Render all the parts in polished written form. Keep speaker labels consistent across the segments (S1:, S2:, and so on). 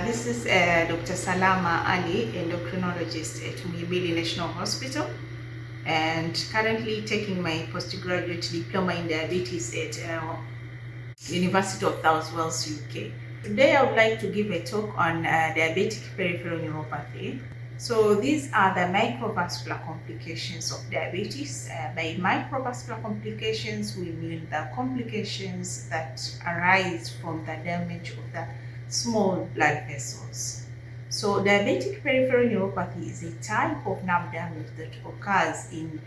S1: This is Dr. Salama Ali, endocrinologist at Muhimbili National Hospital, and currently taking my postgraduate diploma in diabetes at University of South Wales, UK. Today I would like to give a talk on diabetic peripheral neuropathy. So these are the microvascular complications of diabetes. By microvascular complications, we mean the complications that arise from the damage of the small blood vessels. So diabetic peripheral neuropathy is a type of nerve damage that occurs in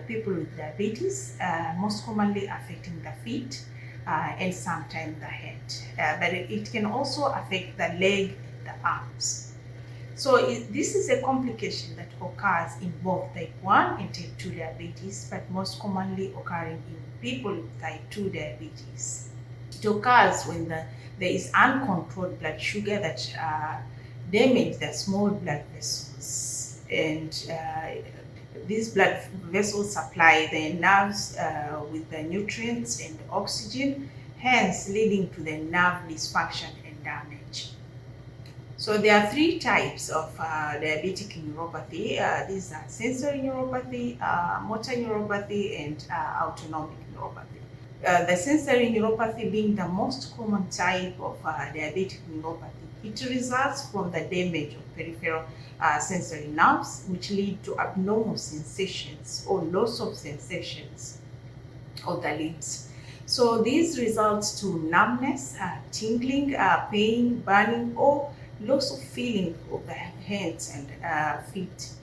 S1: people with diabetes, most commonly affecting the feet and sometimes the head. But it can also affect the leg and the arms. So this is a complication that occurs in both type 1 and type 2 diabetes, but most commonly occurring in people with type 2 diabetes. It occurs when there is uncontrolled blood sugar that damage the small blood vessels, and these blood vessels supply the nerves with the nutrients and oxygen, hence leading to the nerve dysfunction and damage. So there are three types of diabetic neuropathy. These are sensory neuropathy, motor neuropathy, and autonomic neuropathy. The sensory neuropathy being the most common type of diabetic neuropathy. It results from the damage of peripheral sensory nerves, which lead to abnormal sensations or loss of sensations of the limbs. So these results to numbness, tingling, pain, burning, or loss of feeling of the hands and feet.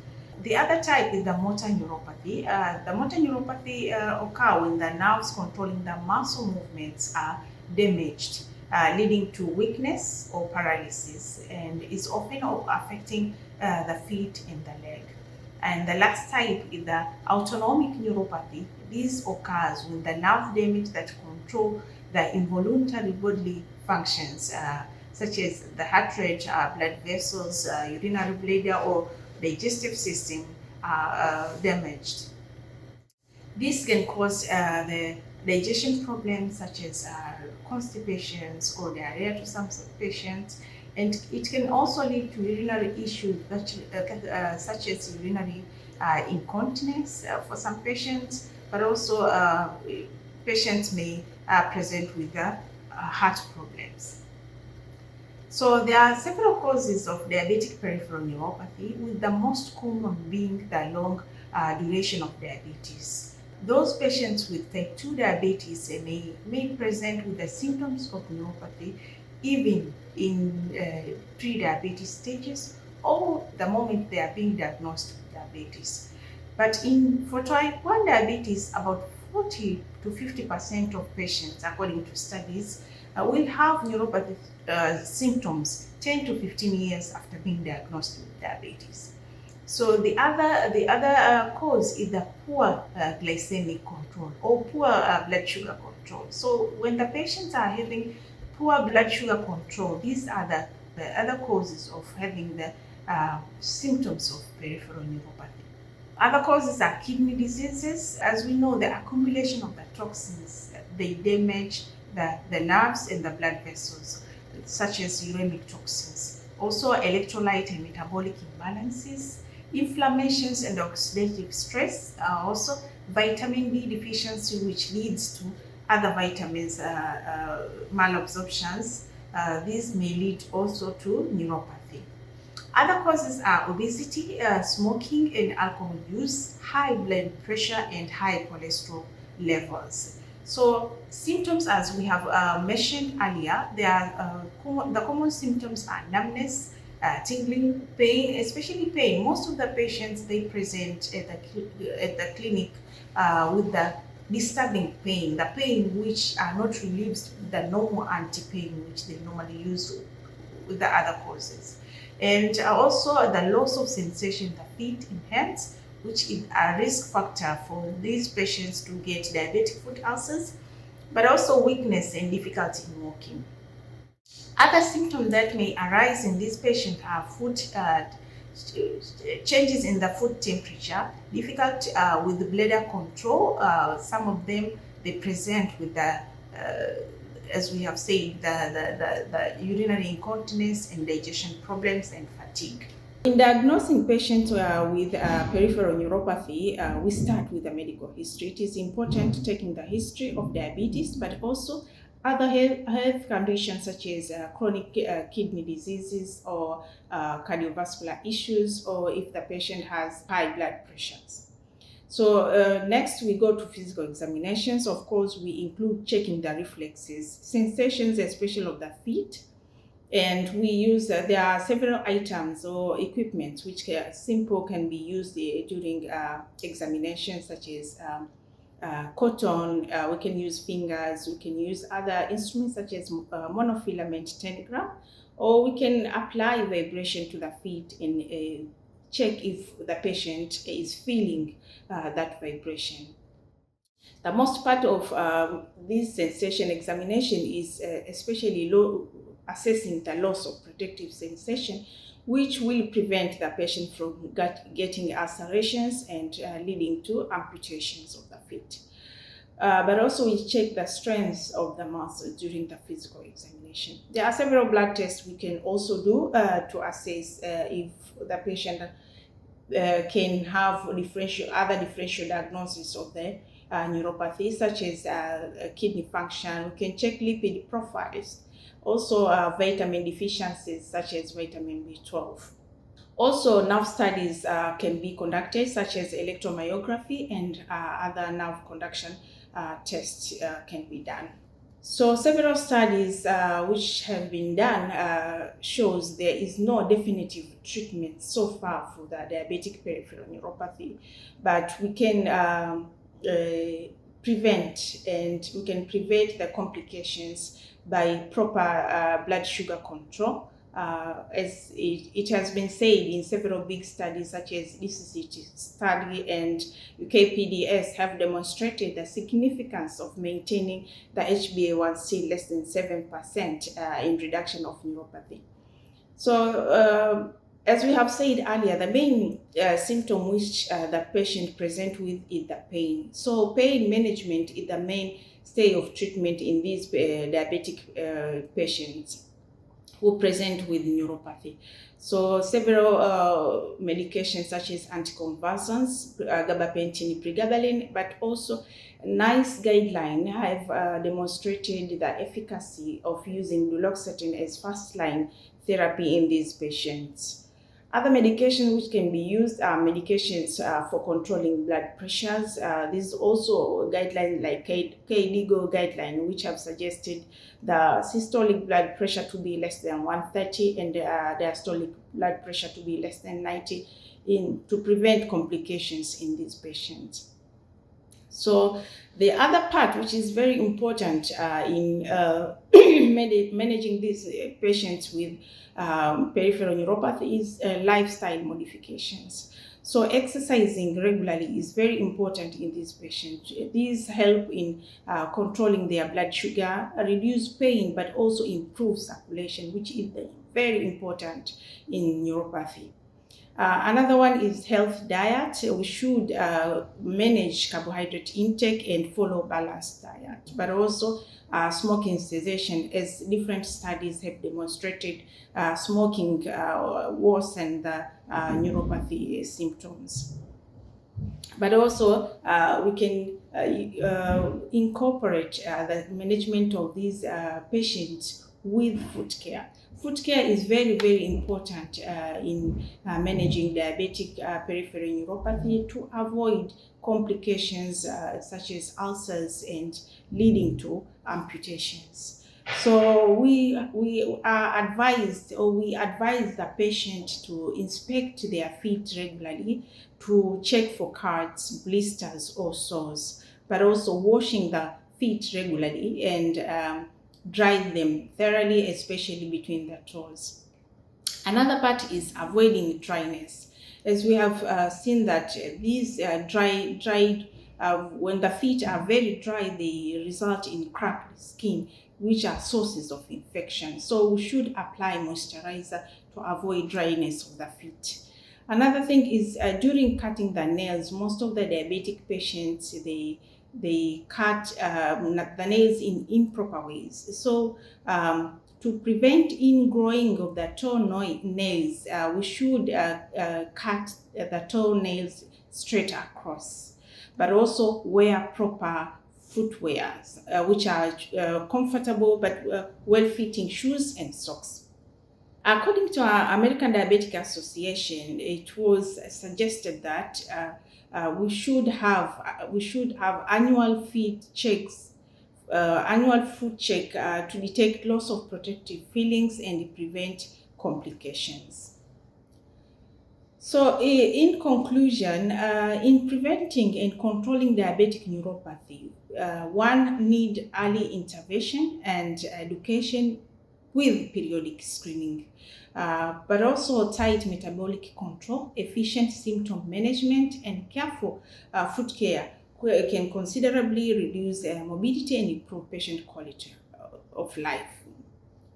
S1: The other type is the motor neuropathy. The motor neuropathy occurs when the nerves controlling the muscle movements are damaged, leading to weakness or paralysis, and is often affecting the feet and the leg. And the last type is the autonomic neuropathy. This occurs when the nerve damage that control the involuntary bodily functions, such as the heart rate, blood vessels, urinary bladder, or digestive system are damaged. This can cause the digestion problems such as constipations or diarrhea to some patients, and it can also lead to urinary issues such as urinary incontinence for some patients, but also patients may present with heart problems. So there are several causes of diabetic peripheral neuropathy, with the most common being the long duration of diabetes. Those patients with type 2 diabetes may present with the symptoms of neuropathy even in pre-diabetes stages or the moment they are being diagnosed with diabetes. But for type 1 diabetes, about 40 to 50% of patients, according to studies, will have neuropathy symptoms 10 to 15 years after being diagnosed with diabetes. So the other cause is the poor glycemic control or poor blood sugar control. So when the patients are having poor blood sugar control, these are the other causes of having the symptoms of peripheral neuropathy. Other causes are kidney diseases. As we know, the accumulation of the toxins, they damage the nerves and the blood vessels, such as uremic toxins. Also, electrolyte and metabolic imbalances, inflammations and oxidative stress, also vitamin B deficiency, which leads to other vitamins malabsorptions. These may lead also to neuropathy. Other causes are obesity, smoking and alcohol use, high blood pressure, and high cholesterol levels. So symptoms, as we have mentioned earlier, the common symptoms are numbness, tingling, pain, especially pain. Most of the patients, they present at the clinic with the disturbing pain, the pain which are not relieved with the normal anti-pain which they normally use with the other causes. And also the loss of sensation in the feet and hands, which is a risk factor for these patients to get diabetic foot ulcers, but also weakness and difficulty in walking. Other symptoms that may arise in this patient are changes in the foot temperature, difficult with bladder control. Some of them, they present with the as we have said, the urinary incontinence and digestion problems and fatigue. In diagnosing patients with peripheral neuropathy, we start with the medical history. It is important taking the history of diabetes, but also other health conditions such as chronic kidney diseases or cardiovascular issues, or if the patient has high blood pressures. So next we go to physical examinations. Of course, we include checking the reflexes, sensations, especially of the feet. And we use, there are several items or equipment which can be used during examinations, such as cotton. We can use fingers, we can use other instruments such as monofilament 10 gram, or we can apply vibration to the feet and check if the patient is feeling that vibration. The most part of this sensation examination is especially assessing the loss of protective sensation, which will prevent the patient from getting ulcerations and leading to amputations of the feet. But also we check the strength of the muscle during the physical examination. There are several blood tests we can also do to assess if the patient can have other differential diagnosis of the neuropathy, such as kidney function. We can check lipid profiles, also vitamin deficiencies such as vitamin B12. Also, nerve studies can be conducted, such as electromyography, and other nerve conduction tests can be done. So several studies which have been done shows there is no definitive treatment so far for the diabetic peripheral neuropathy, but we can prevent the complications by proper blood sugar control. As it has been said in several big studies, such as DCCT study and UKPDS, have demonstrated the significance of maintaining the HbA1c less than 7% in reduction of neuropathy. So as we have said earlier, the main symptom which the patient presents with is the pain. So pain management is the mainstay of treatment in these diabetic patients who present with neuropathy. So several medications such as anticonvulsants, gabapentin, pregabalin, but also NICE guideline have demonstrated the efficacy of using duloxetine as first-line therapy in these patients. Other medications which can be used are medications for controlling blood pressures. There's also guidelines like KDIGO guideline, which have suggested the systolic blood pressure to be less than 130 and diastolic blood pressure to be less than 90 to prevent complications in these patients. So the other part which is very important in managing these patients with peripheral neuropathy is lifestyle modifications. So exercising regularly is very important in these patients. These help in controlling their blood sugar, reduce pain, but also improve circulation, which is very important in neuropathy. Another one is health diet. We should manage carbohydrate intake and follow balanced diet, but also smoking cessation, as different studies have demonstrated smoking worsen the neuropathy symptoms. But also we can incorporate the management of these patients with foot care. Foot care is very, very important in managing diabetic peripheral neuropathy to avoid complications such as ulcers and leading to amputations. So we advise the patient to inspect their feet regularly to check for cuts, blisters, or sores, but also washing the feet regularly and dry them thoroughly, especially between the toes. Another part is avoiding dryness, as we have seen that these when the feet are very dry, they result in cracked skin, which are sources of infection. So we should apply moisturizer to avoid dryness of the feet. Another thing is during cutting the nails, most of the diabetic patients, they they cut the nails in improper ways. So to prevent ingrowing of the nails, we should cut the toenails straight across, but also wear proper footwear, which are comfortable but well-fitting shoes and socks. According to our American Diabetic Association, it was suggested that we should have annual annual foot check to detect loss of protective fillings and prevent complications. So, in conclusion, in preventing and controlling diabetic neuropathy, one need early intervention and education with periodic screening, but also tight metabolic control, efficient symptom management, and careful foot care can considerably reduce morbidity and improve patient quality of life.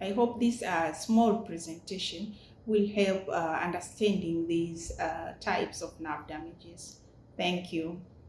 S1: I hope this small presentation will help understanding these types of nerve damages. Thank you.